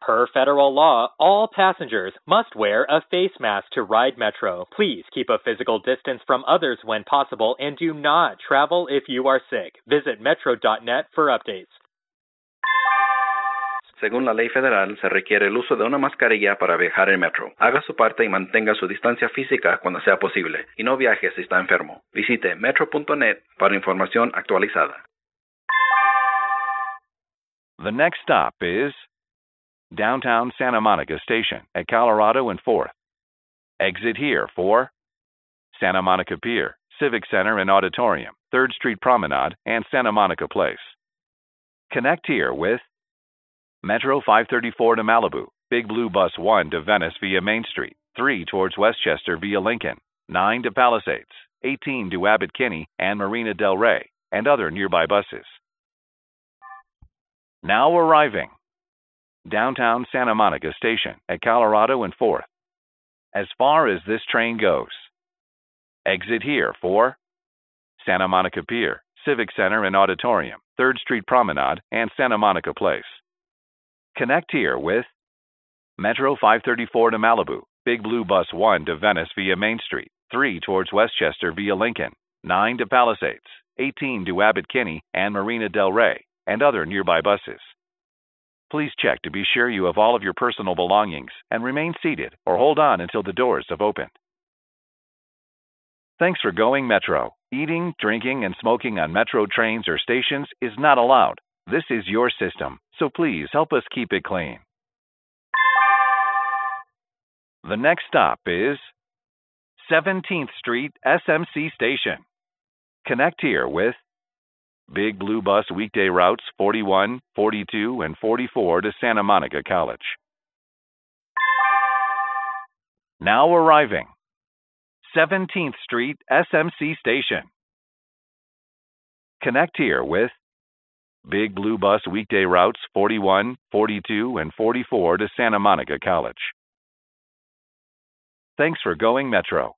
Per federal law, all passengers must wear a face mask to ride Metro. Please keep a physical distance from others when possible and do not travel if you are sick. Visit metro.net for updates. Según la ley federal, se requiere el uso de una mascarilla para viajar en metro. Haga su parte y mantenga su distancia física cuando sea posible, y no viaje si está enfermo. Visite metro.net para información actualizada. The next stop is downtown Santa Monica Station at Colorado and 4th. Exit here for Santa Monica Pier, Civic Center and Auditorium, 3rd Street Promenade, and Santa Monica Place. Connect here with Metro 534 to Malibu, Big Blue Bus 1 to Venice via Main Street, 3 towards Westchester via Lincoln, 9 to Palisades, 18 to Abbot Kinney and Marina del Rey, and other nearby buses. Now arriving downtown Santa Monica Station at Colorado and 4th. As far as this train goes, exit here for Santa Monica Pier, Civic Center and Auditorium, 3rd Street Promenade, and Santa Monica Place. Connect here with Metro 534 to Malibu, Big Blue Bus 1 to Venice via Main Street, 3 towards Westchester via Lincoln, 9 to Palisades, 18 to Abbot Kinney and Marina del Rey, and other nearby buses. Please check to be sure you have all of your personal belongings and remain seated or hold on until the doors have opened. Thanks for going Metro. Eating, drinking, and smoking on Metro trains or stations is not allowed. This is your system, so please help us keep it clean. The next stop is 17th Street SMC Station. Connect here with Big Blue Bus weekday routes 41, 42, and 44 to Santa Monica College. Now arriving 17th Street SMC Station. Connect here with Big Blue Bus weekday routes 41, 42, and 44 to Santa Monica College. Thanks for going Metro.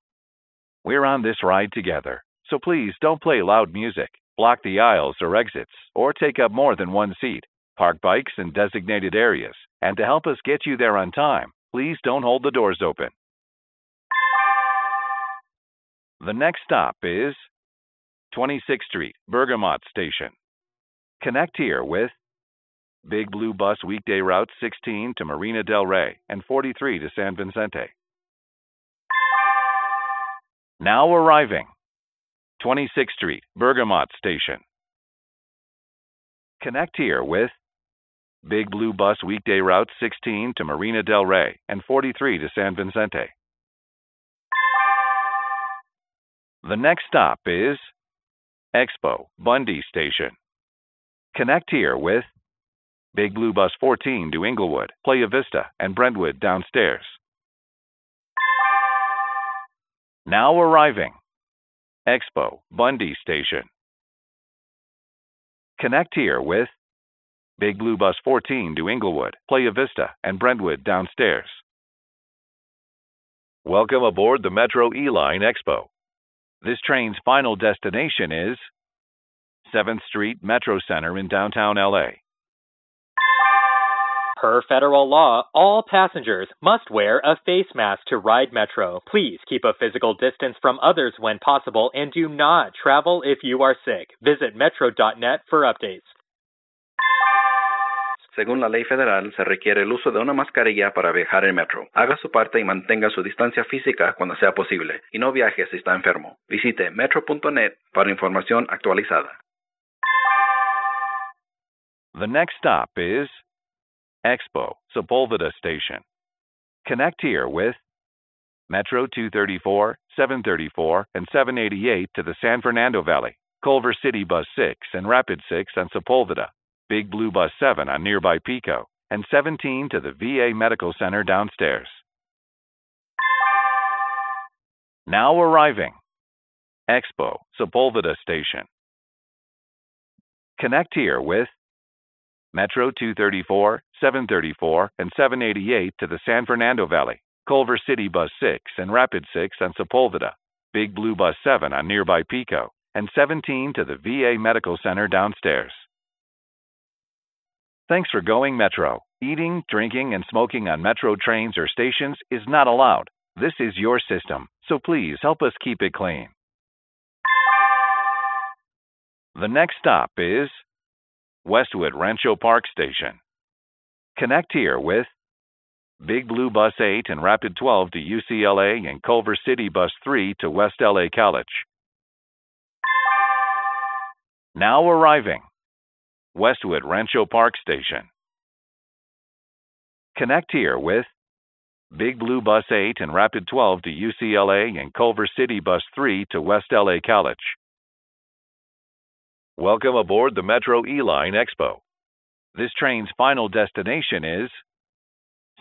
We're on this ride together, so please don't play loud music, block the aisles or exits, or take up more than one seat. Park bikes in designated areas, and to help us get you there on time, please don't hold the doors open. The next stop is 26th Street, Bergamot Station. Connect here with Big Blue Bus weekday routes 16 to Marina del Rey and 43 to San Vicente. Now arriving 26th Street, Bergamot Station. Connect here with Big Blue Bus weekday routes 16 to Marina del Rey and 43 to San Vicente. The next stop is Expo, Bundy Station. Connect here with Big Blue Bus 14 to Inglewood, Playa Vista, and Brentwood downstairs. Now arriving Expo, Bundy Station. Connect here with Big Blue Bus 14 to Inglewood, Playa Vista, and Brentwood downstairs. Welcome aboard the Metro E-Line Expo. This train's final destination is 7th Street Metro Center in downtown LA. Per federal law, all passengers must wear a face mask to ride Metro. Please keep a physical distance from others when possible and do not travel if you are sick. Visit metro.net for updates. Según la ley federal, se requiere el uso de una mascarilla para viajar en metro. Haga su parte y mantenga su distancia física cuando sea posible, y no viaje si está enfermo. Visite metro.net para información actualizada. The next stop is Expo, Sepulveda Station. Connect here with Metro 234, 734, and 788 to the San Fernando Valley, Culver City Bus 6 and Rapid 6 on Sepulveda, Big Blue Bus 7 on nearby Pico, and 17 to the VA Medical Center downstairs. Now arriving Expo, Sepulveda Station. Connect here with Metro 234, 734, and 788 to the San Fernando Valley, Culver City Bus 6 and Rapid 6 on Sepulveda, Big Blue Bus 7 on nearby Pico, and 17 to the VA Medical Center downstairs. Thanks for going Metro. Eating, drinking, and smoking on Metro trains or stations is not allowed. This is your system, so please help us keep it clean. The next stop is Westwood Rancho Park Station. Connect here with Big Blue Bus 8 and Rapid 12 to UCLA and Culver City Bus 3 to West LA College. Now arriving, Westwood Rancho Park Station. Connect here with Big Blue Bus 8 and Rapid 12 to UCLA and Culver City Bus 3 to West LA College. Welcome aboard the Metro E-Line Expo. This train's final destination is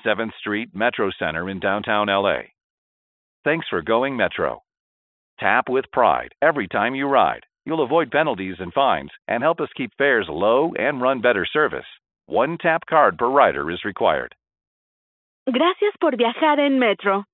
7th Street Metro Center in downtown LA. Thanks for going Metro. Tap with pride every time you ride. You'll avoid penalties and fines and help us keep fares low and run better service. One tap card per rider is required. Gracias por viajar en Metro.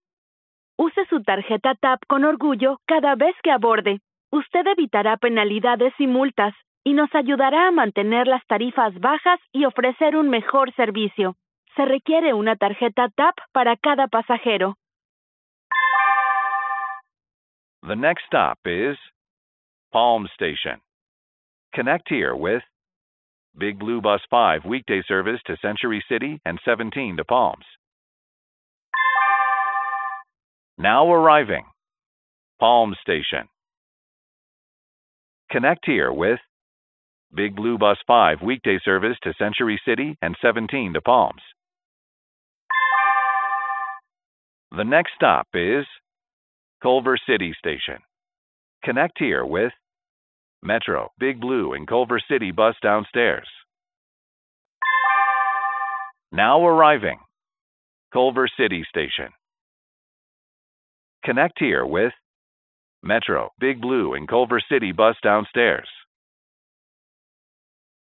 Use su tarjeta TAP con orgullo cada vez que aborde. Usted evitará penalidades y multas y nos ayudará a mantener las tarifas bajas y ofrecer un mejor servicio. Se requiere una tarjeta TAP para cada pasajero. The next stop is Palm Station. Connect here with Big Blue Bus 5 weekday service to Century City and 17 to Palms. Now arriving, Palm Station. Connect here with Big Blue Bus 5 weekday service to Century City and 17 to Palms. The next stop is Culver City Station. Connect here with Metro, Big Blue, and Culver City Bus downstairs. Now arriving, Culver City Station. Connect here with Metro, Big Blue, and Culver City Bus downstairs.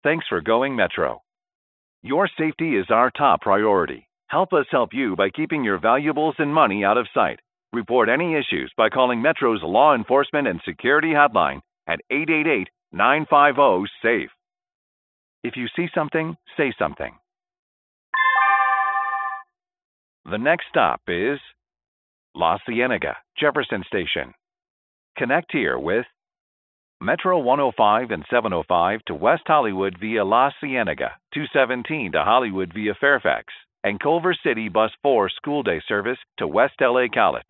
Thanks for going Metro. Your safety is our top priority. Help us help you by keeping your valuables and money out of sight. Report any issues by calling Metro's Law Enforcement and Security Hotline at 888-950-SAFE. If you see something, say something. The next stop is La Cienega, Jefferson Station. Connect here with Metro 105 and 705 to West Hollywood via La Cienega, 217 to Hollywood via Fairfax, and Culver City Bus 4 school day service to West LA College.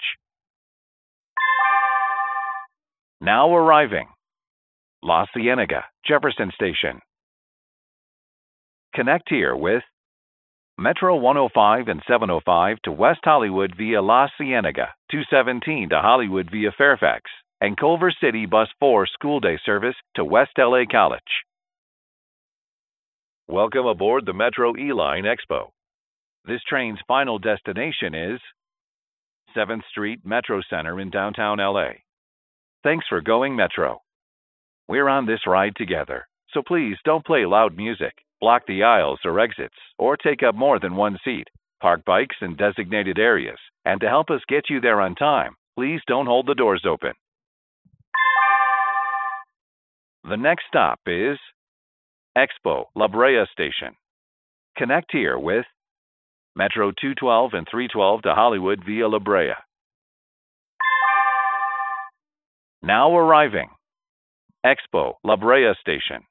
Now arriving, La Cienega, Jefferson Station. Connect here with Metro 105 and 705 to West Hollywood via La Cienega, 217 to Hollywood via Fairfax, and Culver City Bus 4 school day service to West LA College. Welcome aboard the Metro E-Line Expo. This train's final destination is 7th Street Metro Center in downtown LA. Thanks for going Metro. We're on this ride together, so please don't play loud music, block the aisles or exits, or take up more than one seat. Park bikes in designated areas, and to help us get you there on time, please don't hold the doors open. The next stop is Expo, La Brea Station. Connect here with Metro 212 and 312 to Hollywood via La Brea. Now arriving, Expo, La Brea Station.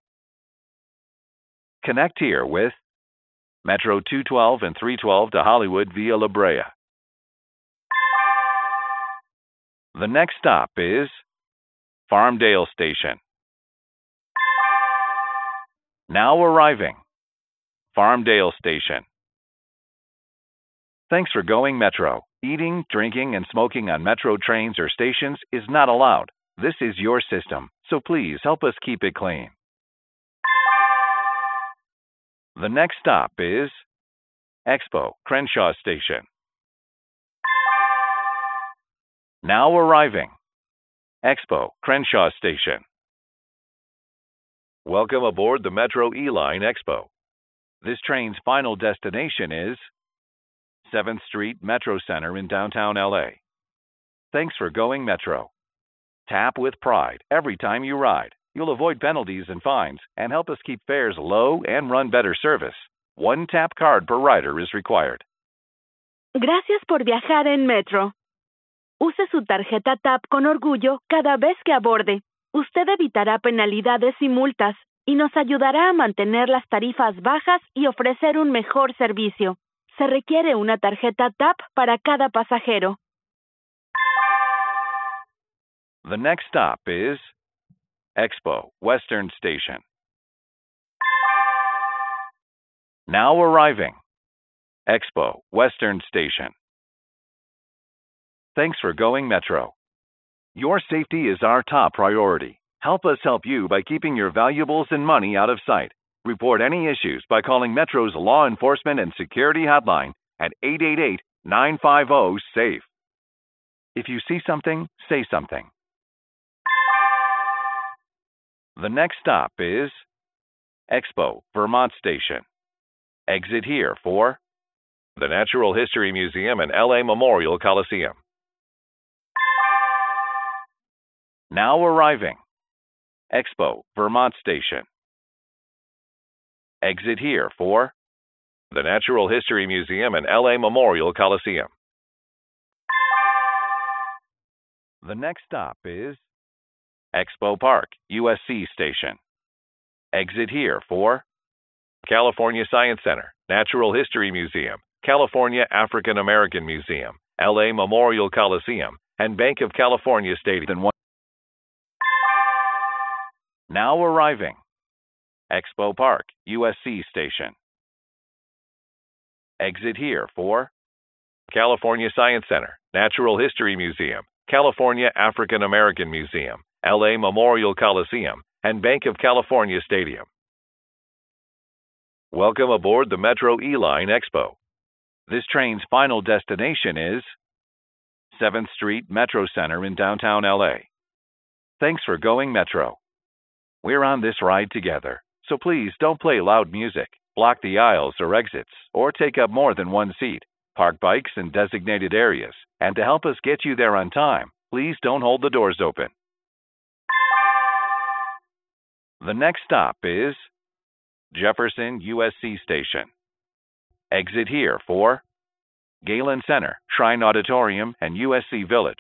Connect here with Metro 212 and 312 to Hollywood via La Brea. The next stop is Farmdale Station. Now arriving, Farmdale Station. Thanks for going Metro. Eating, drinking, and smoking on Metro trains or stations is not allowed. This is your system, so please help us keep it clean. The next stop is Expo, Crenshaw Station. Now arriving, Expo, Crenshaw Station. Welcome aboard the Metro E-Line Expo. This train's final destination is 7th Street Metro Center in downtown LA. Thanks for going Metro. Tap with pride every time you ride. You'll avoid penalties and fines and help us keep fares low and run better service. One tap card per rider is required. Gracias por viajar en Metro. Use su tarjeta TAP con orgullo cada vez que aborde. Usted evitará penalidades y multas y nos ayudará a mantener las tarifas bajas y ofrecer un mejor servicio. Se requiere una tarjeta TAP para cada pasajero. The next stop is Expo, Western Station. Now arriving. Expo, Western Station. Thanks for going Metro. Your safety is our top priority. Help us help you by keeping your valuables and money out of sight. Report any issues by calling Metro's Law Enforcement and Security Hotline at 888-950-SAFE. If you see something, say something. The next stop is Expo, Vermont Station. Exit here for the Natural History Museum and LA Memorial Coliseum. Now arriving. Expo, Vermont Station. Exit here for the Natural History Museum and LA Memorial Coliseum. The next stop is Expo Park, USC Station. Exit here for California Science Center, Natural History Museum, California African American Museum, LA Memorial Coliseum, and Bank of California Stadium. Now arriving. Expo Park, USC Station. Exit here for California Science Center, Natural History Museum, California African American Museum, LA Memorial Coliseum, and Bank of California Stadium. Welcome aboard the Metro E-Line Expo. This train's final destination is 7th Street Metro Center in downtown LA. Thanks for going Metro. We're on this ride together, so please don't play loud music, block the aisles or exits, or take up more than one seat. Park bikes in designated areas, and to help us get you there on time, please don't hold the doors open. The next stop is Jefferson USC Station. Exit here for Galen Center, Shrine Auditorium, and USC Village.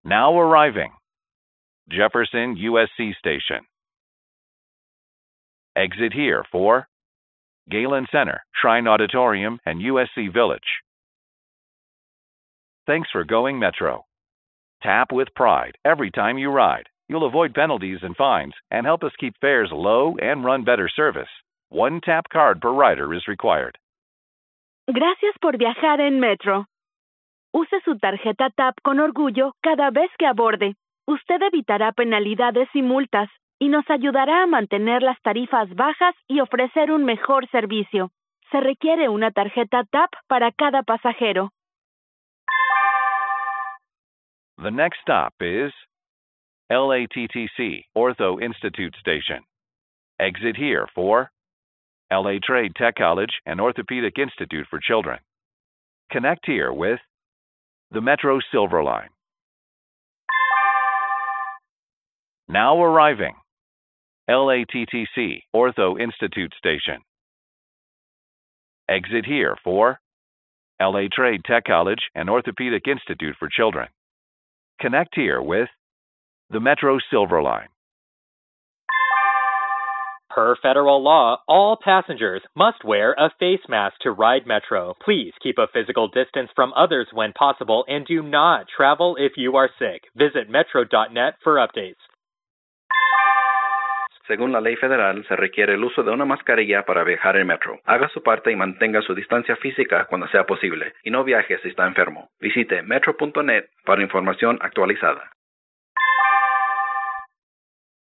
Now arriving. Jefferson USC Station. Exit here for Galen Center, Shrine Auditorium, and USC Village. Thanks for going Metro. Tap with pride every time you ride. You'll avoid penalties and fines and help us keep fares low and run better service. One tap card per rider is required. Gracias por viajar en Metro. Use su tarjeta TAP con orgullo cada vez que aborde. Usted evitará penalidades y multas y nos ayudará a mantener las tarifas bajas y ofrecer un mejor servicio. Se requiere una tarjeta TAP para cada pasajero. The next stop is LATTC, Ortho Institute Station. Exit here for LA Trade Tech College and Orthopedic Institute for Children. Connect here with the Metro Silver Line. Now arriving. LATTC, Ortho Institute Station. Exit here for LA Trade Tech College and Orthopedic Institute for Children. Connect here with the Metro Silver Line. Per federal law, all passengers must wear a face mask to ride Metro. Please keep a physical distance from others when possible and do not travel if you are sick. Visit metro.net for updates. Según la ley federal, se requiere el uso de una mascarilla para viajar en metro. Haga su parte y mantenga su distancia física cuando sea posible, y no viaje si está enfermo. Visite metro.net para información actualizada.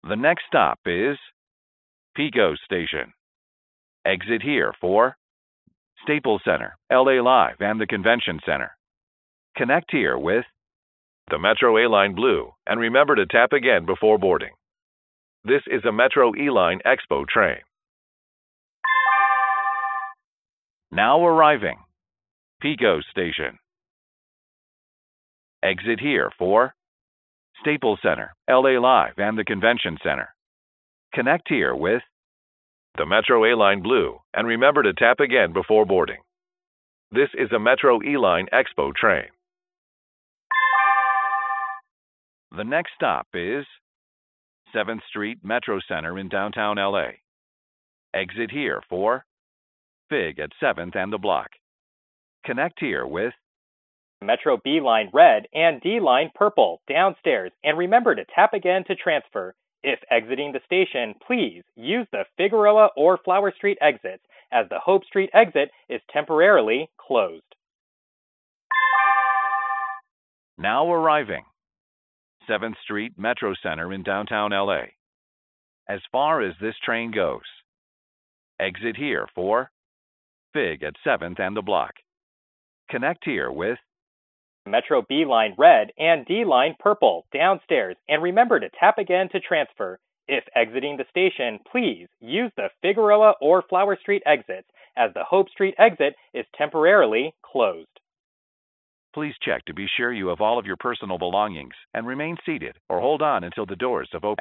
The next stop is Pico Station. Exit here for Staples Center, LA Live, and the Convention Center. Connect here with the Metro A-Line Blue, and remember to tap again before boarding. This is a Metro E-Line Expo train. Now arriving. Pico Station. Exit here for Staples Center, LA Live, and the Convention Center. Connect here with the Metro A-Line Blue and remember to tap again before boarding. This is a Metro E-Line Expo train. The next stop is 7th Street Metro Center in downtown LA. Exit here for Fig at 7th and the Block. Connect here with Metro B line red and D line purple downstairs, and remember to tap again to transfer. If exiting the station, please use the Figueroa or Flower Street exits, as the Hope Street exit is temporarily closed. Now arriving 7th Street Metro Center in downtown LA. As far as this train goes, exit here for Fig at 7th and the Block. Connect here with Metro B line red and D line purple downstairs, and remember to tap again to transfer. If exiting the station, please use the Figueroa or Flower Street exits, as the Hope Street exit is temporarily closed. Please check to be sure you have all of your personal belongings and remain seated or hold on until the doors of Expo.